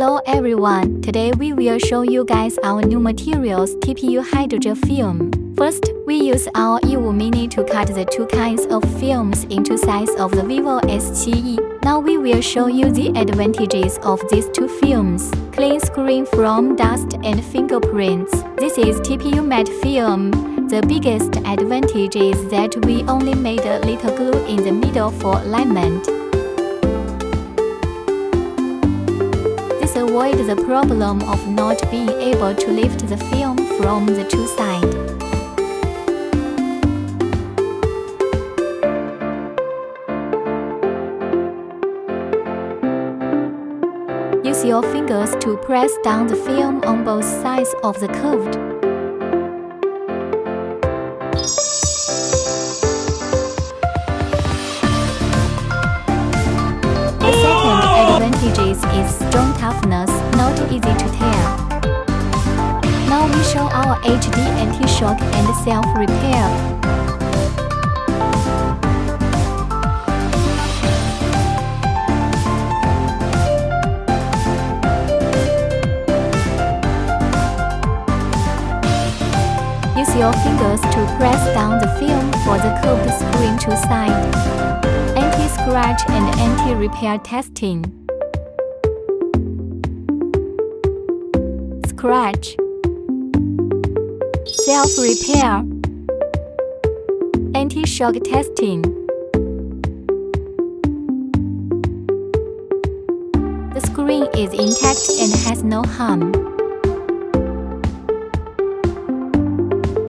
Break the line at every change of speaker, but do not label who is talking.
Hello everyone, today we will show you guys our new materials TPU hydrogel film. First, we use our EVO Mini to cut the two kinds of films into size of the Vivo S7e. Now we will show you the advantages of these two films. Clean screen from dust and fingerprints. This is TPU matte film. The biggest advantage is that we only made a little glue in the middle for alignment. This avoids the problem of not being able to lift the film from the two sides. Use your fingers to press down the film on both sides of the curved. The second advantage is strong toughness, not easy to tear. Now we show our HD anti-shock and self-repair. Use your fingers to press down the film for the curved screen to side. Anti-scratch and anti-repair testing. Scratch. Self-repair. Anti-shock testing. The screen is intact and has no harm.